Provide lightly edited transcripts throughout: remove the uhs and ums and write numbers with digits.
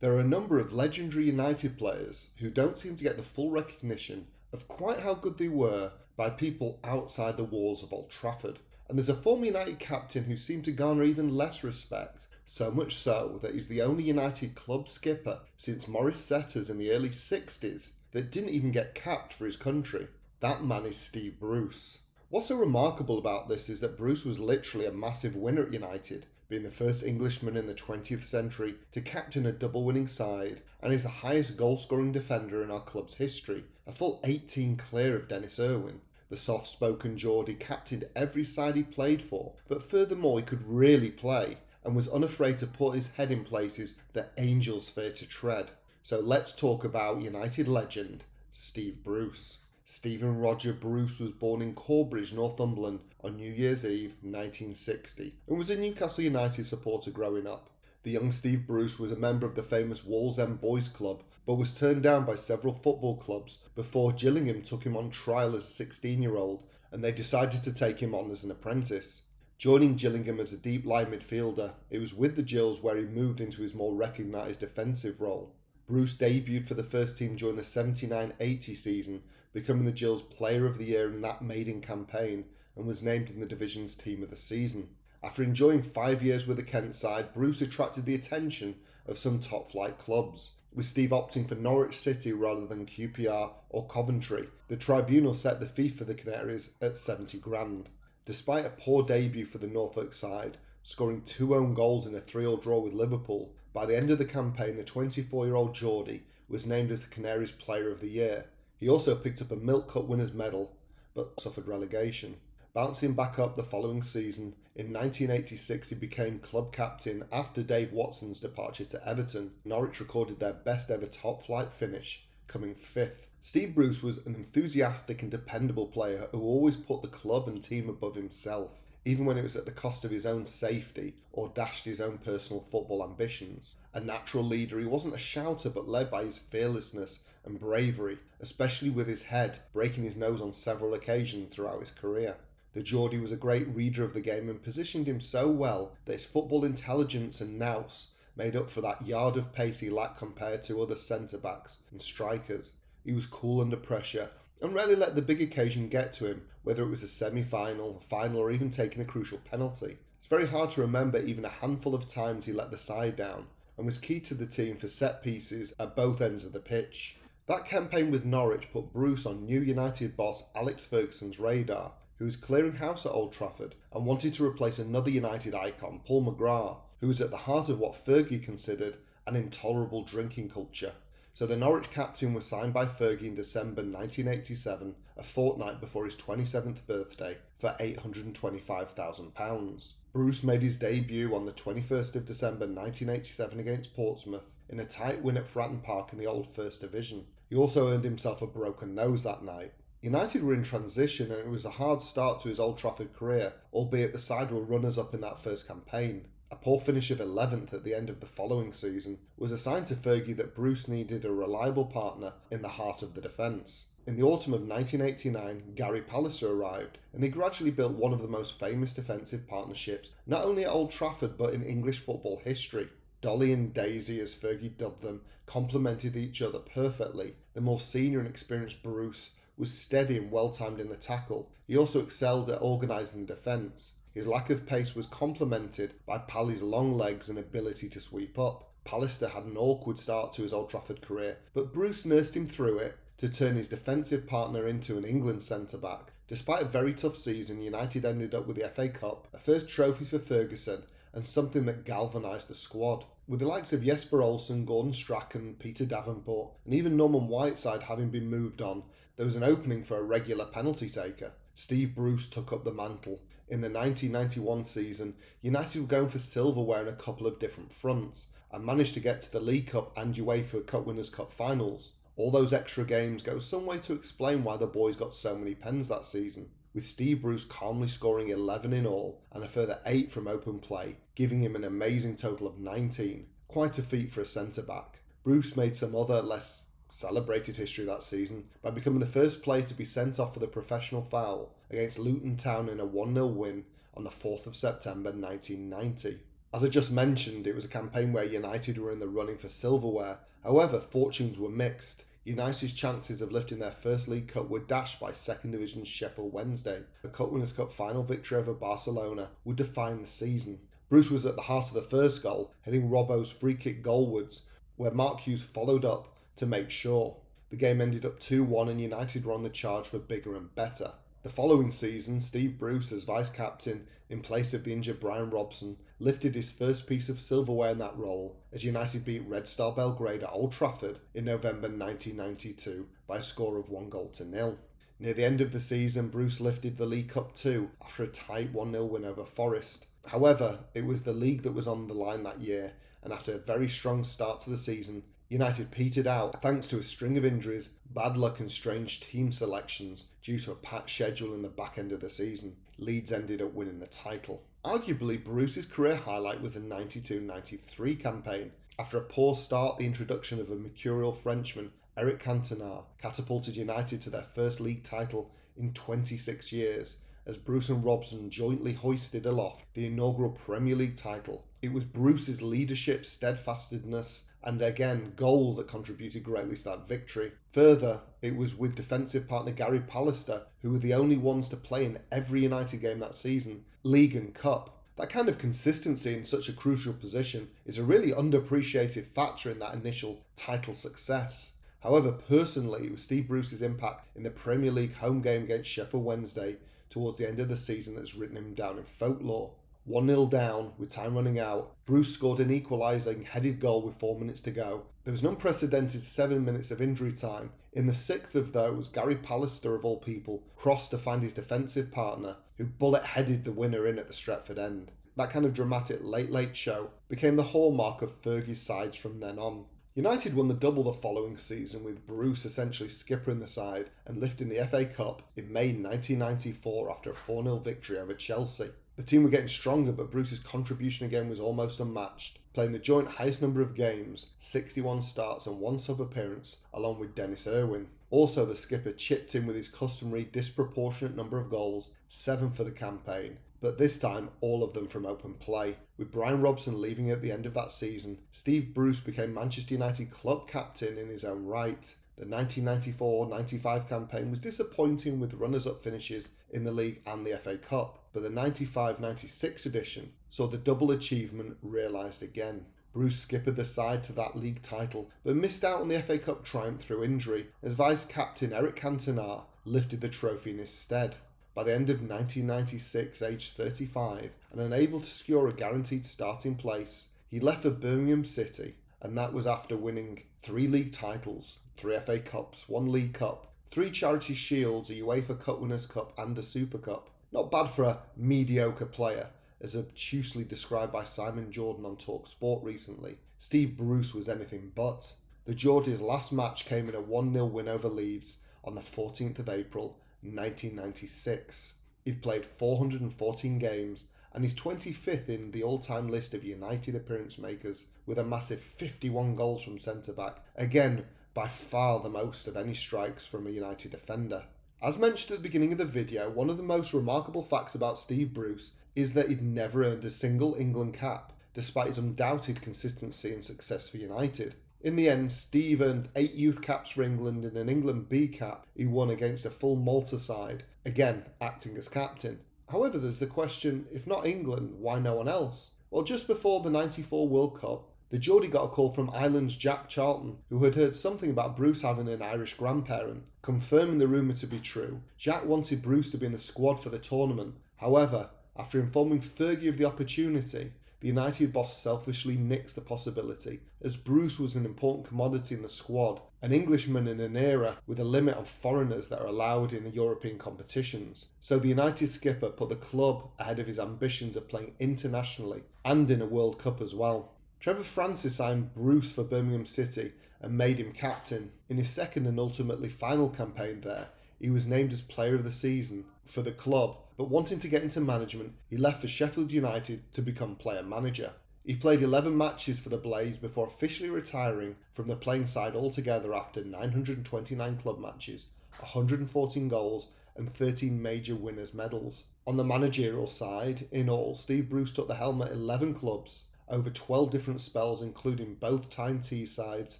There are a number of legendary United players who don't seem to get the full recognition of quite how good they were by people outside the walls of Old Trafford. And there's a former United captain who seemed to garner even less respect, so much so that he's the only United club skipper since Maurice Setters in the early 60s that didn't even get capped for his country. That man is Steve Bruce. What's so remarkable about this is that Bruce was literally a massive winner at United, being the first Englishman in the 20th century to captain a double-winning side, and is the highest goal-scoring defender in our club's history, a full 18 clear of Dennis Irwin. The soft-spoken Geordie captained every side he played for, but furthermore he could really play, and was unafraid to put his head in places that angels fear to tread. So let's talk about United legend, Steve Bruce. Stephen Roger Bruce was born in Corbridge, Northumberland on New Year's Eve 1960 and was a Newcastle United supporter growing up. The young Steve Bruce was a member of the famous Wallsend Boys Club but was turned down by several football clubs before Gillingham took him on trial as a 16-year-old and they decided to take him on as an apprentice. Joining Gillingham as a deep-line midfielder, it was with the Gills where he moved into his more recognised defensive role. Bruce debuted for the first team during the 79-80 season, becoming the Gills Player of the Year in that maiden campaign and was named in the division's Team of the Season. After enjoying 5 years with the Kent side, Bruce attracted the attention of some top-flight clubs, with Steve opting for Norwich City rather than QPR or Coventry. The tribunal set the fee for the Canaries at 70 grand. Despite a poor debut for the Norfolk side, scoring 2 own goals in a 3-3 draw with Liverpool, by the end of the campaign the 24-year-old Geordie was named as the Canaries Player of the Year. He also picked up a Milk Cup winners' medal, but suffered relegation. Bouncing back up the following season, in 1986 he became club captain after Dave Watson's departure to Everton. Norwich recorded their best ever top-flight finish, coming 5th. Steve Bruce was an enthusiastic and dependable player who always put the club and team above himself, even when it was at the cost of his own safety or dashed his own personal football ambitions. A natural leader, he wasn't a shouter but led by his fearlessness and bravery, especially with his head, breaking his nose on several occasions throughout his career. The Geordie was a great reader of the game and positioned him so well that his football intelligence and nous made up for that yard of pace he lacked compared to other centre-backs and strikers. He was cool under pressure and rarely let the big occasion get to him, whether it was a semi-final, a final or even taking a crucial penalty. It's very hard to remember even a handful of times he let the side down and was key to the team for set pieces at both ends of the pitch. That campaign with Norwich put Bruce on new United boss Alex Ferguson's radar, who was clearing house at Old Trafford and wanted to replace another United icon, Paul McGrath, who was at the heart of what Fergie considered an intolerable drinking culture. So the Norwich captain was signed by Fergie in December 1987, a fortnight before his 27th birthday, for £825,000. Bruce made his debut on the 21st of December 1987 against Portsmouth in a tight win at Fratton Park in the old First Division. He also earned himself a broken nose that night. United were in transition and it was a hard start to his Old Trafford career, albeit the side were runners-up in that first campaign. A poor finish of 11th at the end of the following season was a sign to Fergie that Bruce needed a reliable partner in the heart of the defence. In the autumn of 1989, Gary Pallister arrived, and they gradually built one of the most famous defensive partnerships, not only at Old Trafford but in English football history. Dolly and Daisy, as Fergie dubbed them, complemented each other perfectly. The more senior and experienced Bruce was steady and well-timed in the tackle. He also excelled at organising the defence. His lack of pace was complemented by Pally's long legs and ability to sweep up. Pallister had an awkward start to his Old Trafford career, but Bruce nursed him through it to turn his defensive partner into an England centre-back. Despite a very tough season, United ended up with the FA Cup, a first trophy for Ferguson, and something that galvanised the squad. With the likes of Jesper Olsen, Gordon Strachan, Peter Davenport, and even Norman Whiteside having been moved on, there was an opening for a regular penalty taker. Steve Bruce took up the mantle. In the 1991 season, United were going for silverware in a couple of different fronts, and managed to get to the League Cup and UEFA Cup Winners' Cup finals. All those extra games go some way to explain why the boys got so many pens that season, with Steve Bruce calmly scoring 11 in all and a further 8 from open play, giving him an amazing total of 19. Quite a feat for a centre-back. Bruce made some other less celebrated history that season by becoming the first player to be sent off for the professional foul against Luton Town in a 1-0 win on the 4th of September 1990. As I just mentioned, it was a campaign where United were in the running for silverware. However, fortunes were mixed. United's chances of lifting their first League Cup were dashed by second division's Sheffield Wednesday. The Cup Winners' Cup final victory over Barcelona would define the season. Bruce was at the heart of the first goal, heading Robbo's free kick goalwards, where Mark Hughes followed up to make sure. The game ended up 2-1 and United were on the charge for bigger and better. The following season, Steve Bruce, as vice-captain in place of the injured Brian Robson, lifted his first piece of silverware in that role as United beat Red Star Belgrade at Old Trafford in November 1992 by a score of 1-0. Near the end of the season, Bruce lifted the League Cup too after a tight 1-0 win over Forest. However, it was the league that was on the line that year, and after a very strong start to the season, United petered out thanks to a string of injuries, bad luck and strange team selections due to a packed schedule in the back end of the season. Leeds ended up winning the title. Arguably, Bruce's career highlight was the 92-93 campaign. After a poor start, the introduction of a mercurial Frenchman, Eric Cantona, catapulted United to their first league title in 26 years, as Bruce and Robson jointly hoisted aloft the inaugural Premier League title. It was Bruce's leadership, steadfastness, and again goals that contributed greatly to that victory. Further, it was with defensive partner Gary Pallister, who were the only ones to play in every United game that season, League and Cup. That kind of consistency in such a crucial position is a really underappreciated factor in that initial title success. However, personally, it was Steve Bruce's impact in the Premier League home game against Sheffield Wednesday towards the end of the season that's written him down in folklore. 1-0 down, with time running out, Bruce scored an equalising headed goal with 4 minutes to go. There was an unprecedented 7 minutes of injury time. In the sixth of those, Gary Pallister, of all people, crossed to find his defensive partner, who bullet-headed the winner in at the Stretford end. That kind of dramatic late show became the hallmark of Fergie's sides from then on. United won the double the following season, with Bruce essentially skippering the side and lifting the FA Cup in May 1994 after a 4-0 victory over Chelsea. The team were getting stronger, but Bruce's contribution again was almost unmatched, playing the joint highest number of games, 61 starts and 1 sub-appearance, along with Dennis Irwin. Also, the skipper chipped in with his customary disproportionate number of goals, 7 for the campaign, but this time all of them from open play. With Brian Robson leaving at the end of that season, Steve Bruce became Manchester United club captain in his own right. The 1994-95 campaign was disappointing with runners-up finishes in the league and the FA Cup, but the 95-96 edition saw the double achievement realised again. Bruce skippered the side to that league title, but missed out on the FA Cup triumph through injury, as vice-captain Eric Cantona lifted the trophy in his stead. By the end of 1996, aged 35, and unable to secure a guaranteed starting place, he left for Birmingham City, and that was after winning 3 league titles, 3 FA Cups, 1 League Cup, 3 Charity Shields, a UEFA Cup Winners' Cup and a Super Cup. Not bad for a mediocre player, as obtusely described by Simon Jordan on TalkSport recently. Steve Bruce was anything but. The Geordies' last match came in a 1-0 win over Leeds on the 14th of April 1996. He'd played 414 games and he's 25th in the all-time list of United appearance makers with a massive 51 goals from centre-back. Again, by far the most of any strikes from a United defender. As mentioned at the beginning of the video, one of the most remarkable facts about Steve Bruce is that he'd never earned a single England cap, despite his undoubted consistency and success for United. In the end, Steve earned 8 youth caps for England and an England B cap he won against a full Malta side, again acting as captain. However, there's the question, if not England, why no one else? Well, just before the 94 World Cup, the Geordie got a call from Ireland's Jack Charlton, who had heard something about Bruce having an Irish grandparent. Confirming the rumour to be true, Jack wanted Bruce to be in the squad for the tournament. However, after informing Fergie of the opportunity, the United boss selfishly nixed the possibility, as Bruce was an important commodity in the squad, an Englishman in an era with a limit on foreigners that are allowed in the European competitions. So the United skipper put the club ahead of his ambitions of playing internationally and in a World Cup as well. Trevor Francis signed Bruce for Birmingham City and made him captain. In his second and ultimately final campaign there, he was named as Player of the Season for the club, but wanting to get into management, he left for Sheffield United to become player manager. He played 11 matches for the Blaze before officially retiring from the playing side altogether after 929 club matches, 114 goals and 13 major winners' medals. On the managerial side, in all, Steve Bruce took the helm at 11 clubs, over 12 different spells including both Tyne Teessides,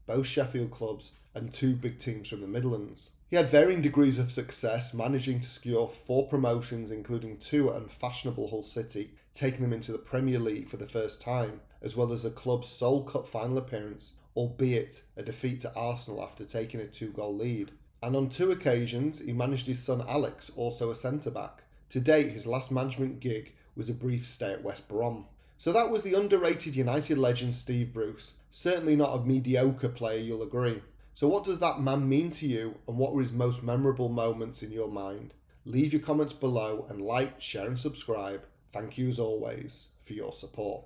both Sheffield clubs, and 2 big teams from the Midlands. He had varying degrees of success, managing to secure 4 promotions including 2 at unfashionable Hull City, taking them into the Premier League for the first time, as well as the club's sole cup final appearance, albeit a defeat to Arsenal after taking a 2-goal lead. And on 2 occasions, he managed his son Alex, also a centre-back. To date, his last management gig was a brief stay at West Brom. So that was the underrated United legend Steve Bruce. Certainly not a mediocre player, you'll agree. So what does that man mean to you, and what were his most memorable moments in your mind? Leave your comments below and like, share and subscribe. Thank you as always for your support.